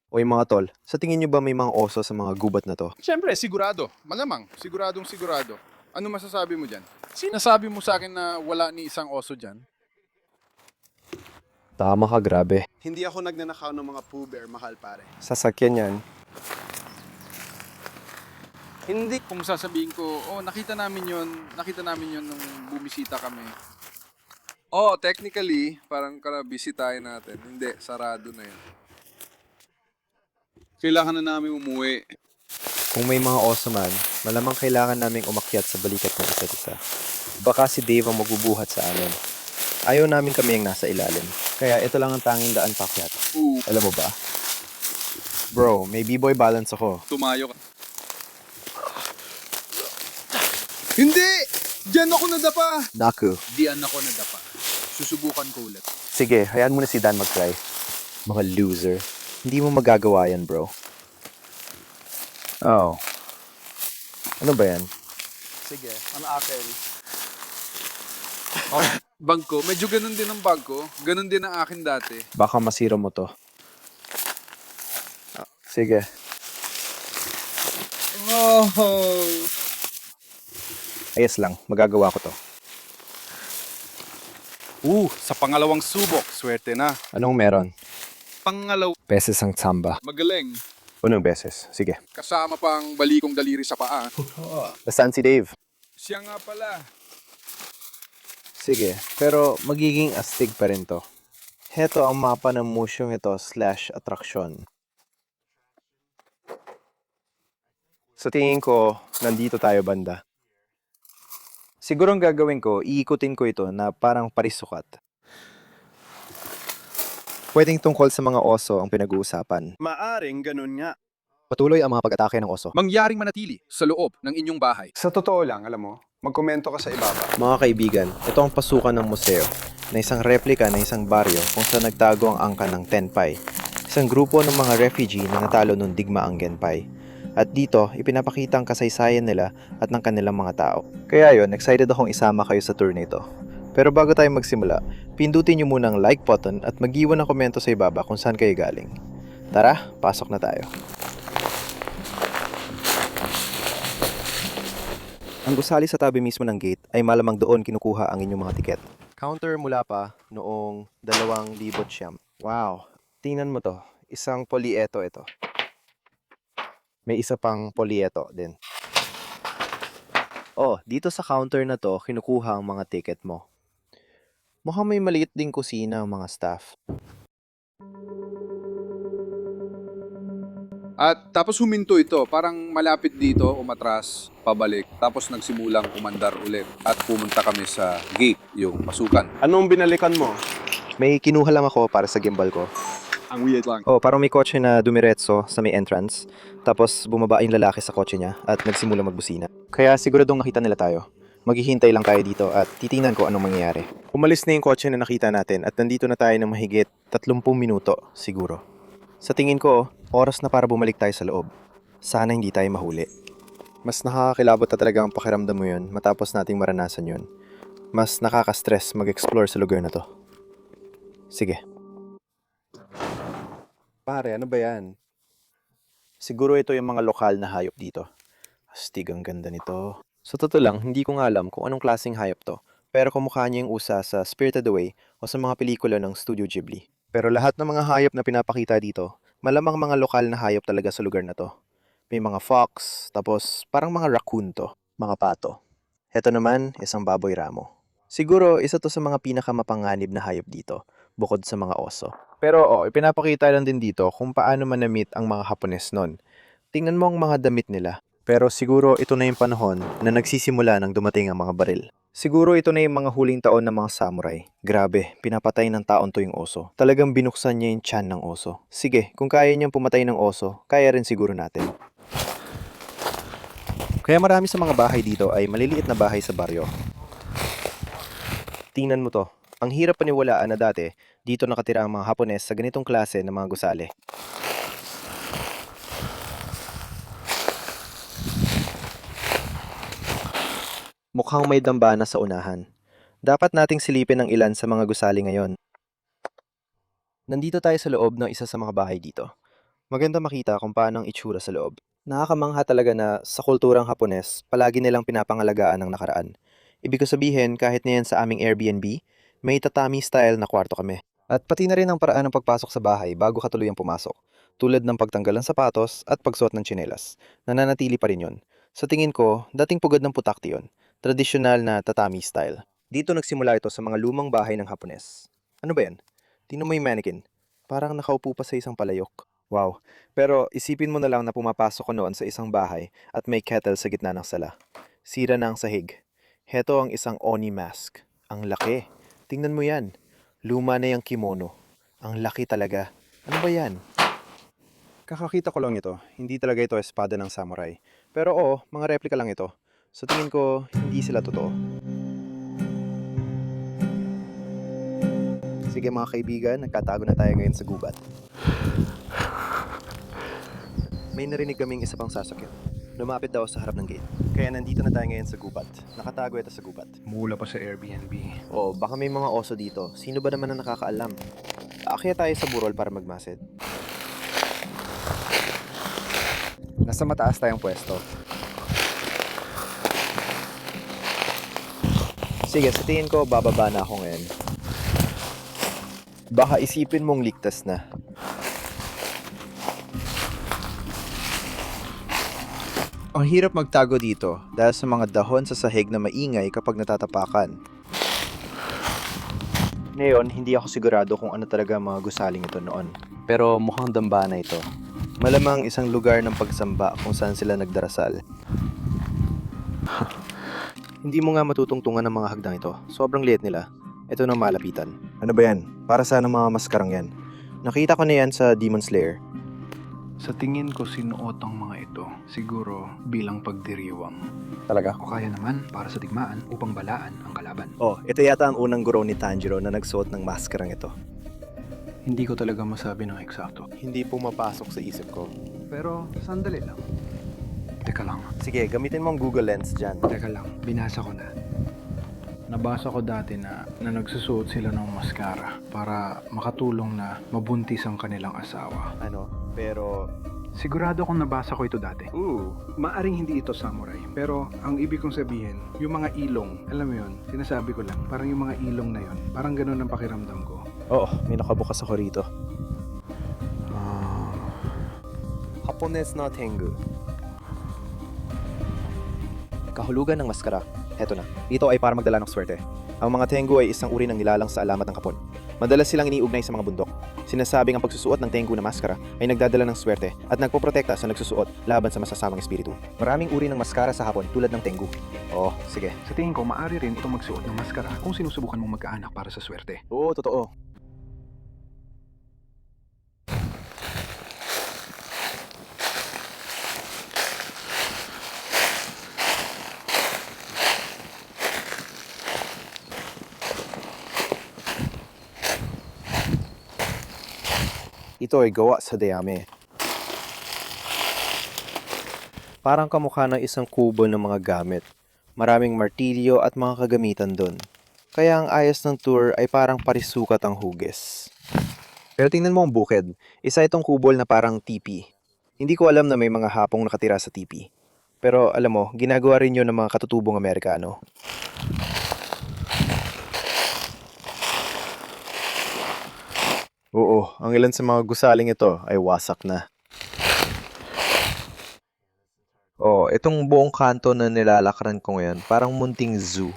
Speaker 1: Oy mga tol, sa tingin nyo ba may mga oso sa mga gubat na to?
Speaker 5: Siyempre, sigurado. Malamang, siguradong sigurado. Ano masasabi mo dyan? Sinasabi mo sa akin na wala ni isang oso dyan?
Speaker 1: Tama ka, grabe.
Speaker 9: Hindi ako nagnanakaw ng mga Pooh Bear, mahal pare.
Speaker 1: Sasakyan yan.
Speaker 5: Hindi. Kung sasabihin ko, nakita namin yun nung bumisita kami. Technically, parang bisitahin natin. Hindi, sarado na yun. Kailangan na namin umuwi.
Speaker 1: Kung may mga oso man, malamang kailangan naming umakyat sa balikat ng isa't isa. Baka si Dave ang magbubuhat sa amin. Ayaw namin kami ang nasa ilalim. Kaya ito lang ang tanging daan pakyat. Alam mo ba? Bro, may b-boy balance ako.
Speaker 5: Tumayo ka. Hindi! Diyan ako nadapa!
Speaker 1: Naku.
Speaker 5: Diyan ako nadapa. Susubukan ko ulit.
Speaker 1: Sige, hayaan mo na si Dan mag-try. Mga loser. Hindi mo magagawa yan, bro. Oh. Ano ba yan?
Speaker 5: Sige, ang akin. Bag ko, medyo ganun din ang bag ko. Ganun din ang akin dati.
Speaker 1: Baka masira mo to. Sige. Ayos lang, magagawa ko to.
Speaker 5: Sa pangalawang subok, swerte na.
Speaker 1: Anong meron?
Speaker 5: Beses
Speaker 1: ang tsamba.
Speaker 5: Magaling.
Speaker 1: Unang beses. Sige.
Speaker 5: Kasama pang balikong daliri sa paa.
Speaker 1: Nasaan si Dave?
Speaker 5: Siya nga pala.
Speaker 1: Sige, pero magiging astig pa rin to. Heto ang mapa ng museum ito / atraksyon. Sa tingin ko, nandito tayo banda. Siguro ang gagawin ko, iikutin ko ito na parang parisukat. Pwedeng tungkol sa mga oso ang pinag-uusapan.
Speaker 9: Maaring ganun nga.
Speaker 1: Patuloy ang mga pag-atake ng oso.
Speaker 5: Mangyaring manatili sa loob ng inyong bahay.
Speaker 9: Sa totoo lang, alam mo, magkomento ka sa ibaba.
Speaker 1: Mga kaibigan, ito ang pasukan ng museo na isang replika ng isang baryo kung saan nagtago ang angkan ng Tenpai, isang grupo ng mga refugee na natalo nung digmaang Genpai. At dito, ipinapakita ang kasaysayan nila at ng kanilang mga tao. Kaya yon, excited akong isama kayo sa tour nito. Pero bago tayo magsimula, pindutin nyo muna ang like button at mag-iwan ng komento sa ibaba kung saan kayo galing. Tara, pasok na tayo. Ang gusali sa tabi mismo ng gate ay malamang doon kinukuha ang inyong mga tiket. Counter mula pa noong 2009. Wow, tingnan mo to. Isang polyeto ito. May isa pang polyeto din. Dito sa counter na to, kinukuha ang mga ticket mo. Mukhang may maliit ding kusina ang mga staff.
Speaker 5: At tapos huminto ito, parang malapit dito, umatras, pabalik. Tapos nagsimulang umandar ulit. At pumunta kami sa gate, yung pasukan.
Speaker 9: Anong binalikan mo?
Speaker 1: May kinuha lang ako para sa gimbal ko.
Speaker 5: Ang weird lang.
Speaker 1: Parang may kotse na dumiretso sa may entrance. Tapos bumaba yung lalaki sa kotse niya at nagsimula magbusina. Kaya siguradong nakita nila tayo. Maghihintay lang tayo dito at titingnan ko anong mangyayari. Umalis na yung kotse na nakita natin at nandito na tayo ng mahigit 30 minuto siguro. Sa tingin ko, oras na para bumalik tayo sa loob. Sana hindi tayo mahuli. Mas nakakakilabot na talaga ang pakiramdam mo yun matapos nating maranasan yun. Mas nakaka-stress mag-explore sa lugar na to. Sige. Pare, ano ba yan? Siguro ito yung mga lokal na hayop dito. Astig, ang ganda nito. Sa totoo lang, hindi ko nga alam kung anong klaseng hayop to. Pero kumukha niya yung usa sa Spirited Away o sa mga pelikula ng Studio Ghibli. Pero lahat ng mga hayop na pinapakita dito, malamang mga lokal na hayop talaga sa lugar na to. May mga fox, tapos parang mga raccoon to, mga pato. Heto naman, isang baboy ramo. Siguro, isa to sa mga pinakamapanganib na hayop dito, bukod sa mga oso. Pero ipinapakita lang din dito kung paano manamit ang mga Hapones nun. Tingnan mo ang mga damit nila. Pero siguro ito na yung panahon na nagsisimula nang dumating ang mga baril. Siguro ito na yung mga huling taon ng mga samurai. Grabe, pinapatay ng taon to yung oso. Talagang binuksan niya yung tiyan ng oso. Sige, kung kaya niyang pumatay ng oso, kaya rin siguro natin. Kaya marami sa mga bahay dito ay maliliit na bahay sa baryo. Tingnan mo to. Ang hirap paniwalaan na dati, dito nakatira ang mga Hapones sa ganitong klase ng mga gusali. Mukhang may dambana sa unahan. Dapat nating silipin ang ilan sa mga gusali ngayon. Nandito tayo sa loob ng isa sa mga bahay dito. Maganda makita kung paano ang itsura sa loob. Nakakamangha talaga na sa kulturang Hapones, palagi nilang pinapangalagaan ang nakaraan. Ibig ko sabihin, kahit na yan sa aming Airbnb, may tatami style na kwarto kami. At pati na rin ang paraan ng pagpasok sa bahay bago ka tuluyang pumasok, tulad ng pagtanggal ng sapatos at pagsuot ng tsinelas. Nananatili pa rin yun. Sa tingin ko, dating pugad ng putakti yun. Tradisyonal na tatami style. Dito nagsimula ito sa mga lumang bahay ng Hapones. Ano ba yan? Tingnan mo yung mannequin. Parang nakaupo pa sa isang palayok. Wow. Pero isipin mo na lang na pumapasok ko noon sa isang bahay at may kettle sa gitna ng sala. Sira na ang sahig. Heto ang isang Oni mask. Ang laki. Tingnan mo yan. Luma na yung kimono. Ang laki talaga. Ano ba yan? Kakakita ko lang ito. Hindi talaga ito espada ng samurai. Pero oo, mga replika lang ito. Sa tingin ko, hindi sila totoo. Sige mga kaibigan, nagkatago na tayo ngayon sa gubat. May narinig kaming isa pang sasakyan. Lumapit daw sa harap ng gate. Kaya nandito na tayo ngayon sa gubat. Nakatago ito sa gubat.
Speaker 4: Mula pa sa Airbnb.
Speaker 1: Oo, baka may mga oso dito. Sino ba naman ang nakakaalam? Aakyat tayo sa burol para magmasid. Nasa mataas tayong pwesto. Sige, sa tingin ko, bababa na ako ngayon. Baka isipin mong ligtas na. Ang hirap magtago dito dahil sa mga dahon sa sahig na maingay kapag natatapakan. Ngayon, hindi ako sigurado kung ano talaga mga gusaling ito noon. Pero mukhang dambana ito. Malamang isang lugar ng pagsamba kung saan sila nagdarasal. Hindi mo nga matutungtungan ng mga hagdang ito. Sobrang liit nila. Ito na malapitan. Ano ba yan? Para saan ang mga maskarang yan? Nakita ko na yan sa Demon Slayer.
Speaker 4: Sa tingin ko sinuot ang mga ito, siguro bilang pagdiriwang.
Speaker 1: Talaga?
Speaker 4: O kaya naman para sa digmaan upang balaan ang kalaban.
Speaker 1: Oh, ito yata ang unang guro ni Tanjiro na nagsuot ng maskarang ito.
Speaker 4: Hindi ko talaga masabi ng eksakto.
Speaker 1: Hindi pumapasok sa isip ko.
Speaker 4: Pero sandali lang. Teka lang,
Speaker 1: Sige, gamitin mo ang Google Lens dyan.
Speaker 4: teka lang. Binasa ko na. Nabasa ko dati na nagsusuot sila ng maskara para makatulong na mabuntis ang kanilang asawa.
Speaker 1: Ano? Pero...
Speaker 4: Sigurado akong nabasa ko ito dati. Maaring hindi ito samurai, pero ang ibig kong sabihin, yung mga ilong, alam mo yun, sinasabi ko lang, parang yung mga ilong na yun, parang ganun ang pakiramdam ko.
Speaker 1: Oo, may nakabukas ako rito. Hapones na Tengu. Kahulugan ng maskara. Heto na. Ito ay para magdala ng swerte. Ang mga Tengu ay isang uri ng nilalang sa alamat ng Hapon. Madalas silang iniugnay sa mga bundok. Sinasabing ang pagsusuot ng Tengu na maskara ay nagdadala ng swerte at nagpoprotekta sa nagsusuot laban sa masasamang espiritu. Maraming uri ng maskara sa Hapon tulad ng Tengu. Oo, sige.
Speaker 4: Sa tingin ko, maaari rin itong magsuot ng maskara kung sinusubukan mong magkaanak para sa swerte.
Speaker 1: Oo, totoo. Ito ay gawa sa dayami. Parang kamukha ng isang kubo ng mga gamit. Maraming martilyo at mga kagamitan doon. Kaya ang ayos ng tour ay parang parisukat ang hugis. Pero tingnan mo ang bukid. Isa itong kubol na parang tipi. Hindi ko alam na may mga hapong nakatira sa tipi. Pero alam mo, ginagawa rin yun ng mga katutubong Amerikano. Oo, ang ilan sa mga gusaling ito ay wasak na. Oh, itong buong kanto na nilalakaran ko ngayon, parang munting zoo.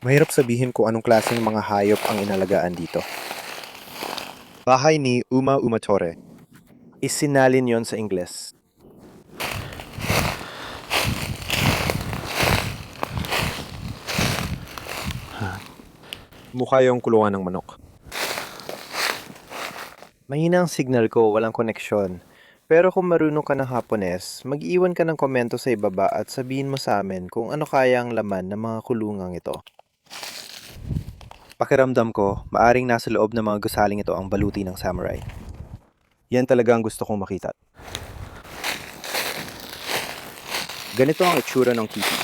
Speaker 1: Mahirap sabihin kung anong klaseng mga hayop ang inalagaan dito. Bahay ni Uma Umatore. Isinalin yon sa Ingles. Mukha yung kulungan ng manok. Mahina ang signal ko, walang koneksyon. Pero kung marunong ka ng Hapones, mag-iwan ka ng komento sa ibaba at sabihin mo sa amin kung ano kaya ang laman ng mga kulungang ito. Pakiramdam ko, maaring nasa loob ng mga gusaling ito ang baluti ng samurai. Yan talaga ang gusto kong makita. Ganito ang itsura ng tipi.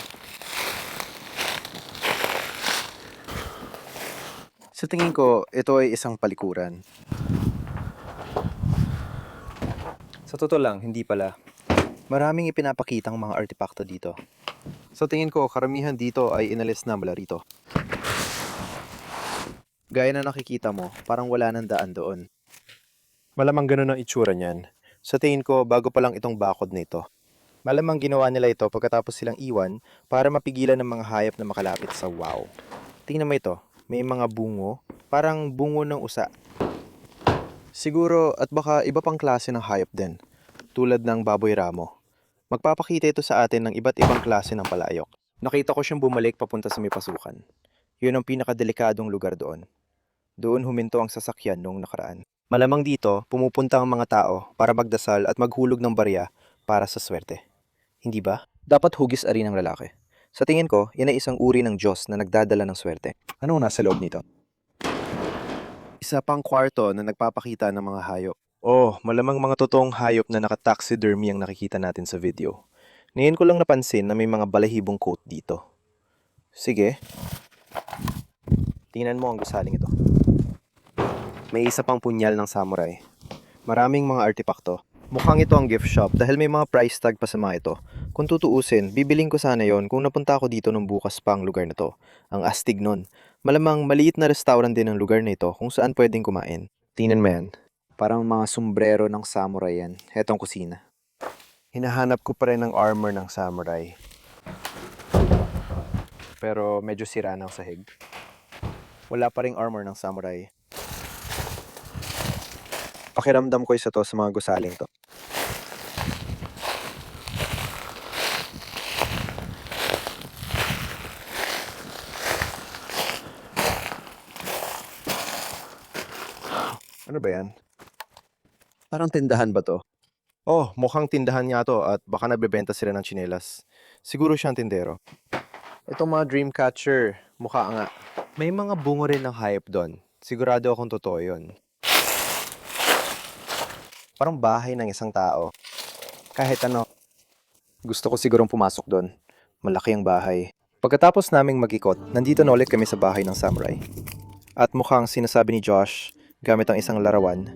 Speaker 1: Sa tingin ko, ito ay isang palikuran. Sa totoo lang, hindi pala. Maraming ipinapakitang mga artepakto dito. Sa tingin ko, karamihan dito ay inalis na mula rito. Gaya na nakikita mo, parang wala nang daan doon. Malamang ganun ang itsura niyan. Sa tingin ko, bago pa lang itong bakod nito. Malamang ginawa nila ito pagkatapos silang iwan para mapigilan ng mga hayop na makalapit sa wow. Tingnan mo ito, may mga bungo, parang bungo ng usa. Siguro at baka iba pang klase ng hayop din, tulad ng baboy ramo. Magpapakita ito sa atin ng iba't ibang klase ng palayok. Nakita ko siyang bumalik papunta sa may pasukan. Yun ang pinakadelikadong lugar doon. Doon huminto ang sasakyan noong nakaraan. Malamang dito, pumupunta ang mga tao para magdasal at maghulog ng barya para sa swerte. Hindi ba? Dapat hugis ari ng lalaki. Sa tingin ko, yan ay isang uri ng Diyos na nagdadala ng swerte. Anong nasa loob nito? Isa pang kwarto na nagpapakita ng mga hayop. Oh, malamang mga totoong hayop na naka-taxidermy ang nakikita natin sa video. Ngayon ko lang napansin na may mga balahibong coat dito. Sige. Tingnan mo ang gusaling ito. May isa pang punyal ng samurai. Maraming mga artipakto. Mukhang ito ang gift shop dahil may mga price tag pa sa mga ito. Kung tutuusin, bibiling ko sana yon kung napunta ako dito nung bukas pa ang lugar na to. Ang astig nun. Malamang maliit na restaurant din ang lugar na ito kung saan pwedeng kumain. Tingnan mo yan. Parang mga sombrero ng samurai yan. Hetong kusina. Hinahanap ko pa rin ang armor ng samurai. Pero medyo sira ng sahig. Wala pa ring armor ng samurai. Pakiramdam ko isa to sa mga gusaling to. Ano ba yan? Parang tindahan ba to? Oh, mukhang tindahan nga to at baka nagbebenta sila ng tsinelas. Siguro siyang tindero. Itong mga dreamcatcher, mukha nga. May mga bungo rin ng hayop doon. Sigurado akong totoo yun. Parang bahay ng isang tao. Kahit ano. Gusto ko sigurong pumasok doon. Malaki ang bahay. Pagkatapos naming mag-ikot, nandito na ulit kami sa bahay ng samurai. At mukhang sinasabi ni Josh, gamit ang isang larawan,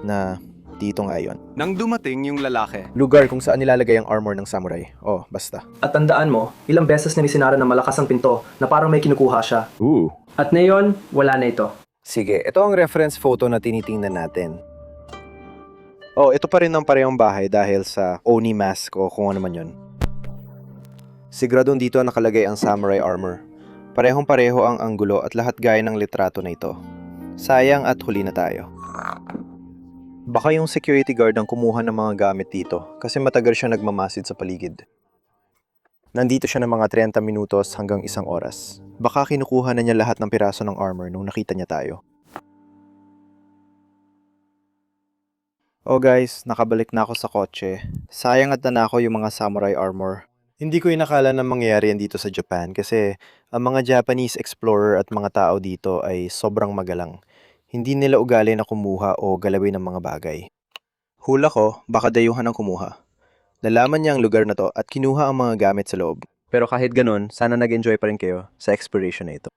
Speaker 1: na dito nga yun.
Speaker 8: Nang dumating yung lalaki,
Speaker 1: Lugar kung saan nilalagay ang armor ng samurai. Oh, basta.
Speaker 11: At tandaan mo, ilang beses na nisinara ng malakas ang pinto na parang may kinukuha siya. At ngayon, wala na ito.
Speaker 1: Sige, ito ang reference photo na tinitingnan natin. Oh, ito pa rin ang parehong bahay dahil sa Oni mask o kung ano man yun. Siguradong dito nakalagay ang samurai armor. Parehong-pareho ang anggulo at lahat gaya ng litrato na ito. Sayang at huli na tayo. Baka yung security guard ang kumuha ng mga gamit dito kasi matagal siya nagmamasid sa paligid. Nandito siya ng mga 30 minutos hanggang 1 oras. Baka kinukuha na niya lahat ng piraso ng armor nung nakita niya tayo. Oh guys, nakabalik na ako sa kotse. Sayang at nanakaw yung mga samurai armor. Hindi ko inakala na mangyayari yan dito sa Japan kasi ang mga Japanese explorer at mga tao dito ay sobrang magalang. Hindi nila ugali na kumuha o galawin ng mga bagay. Hula ko, baka dayuhan ang kumuha. Nalaman niya ang lugar na to at kinuha ang mga gamit sa loob. Pero kahit ganun, sana nag-enjoy pa rin kayo sa exploration na ito.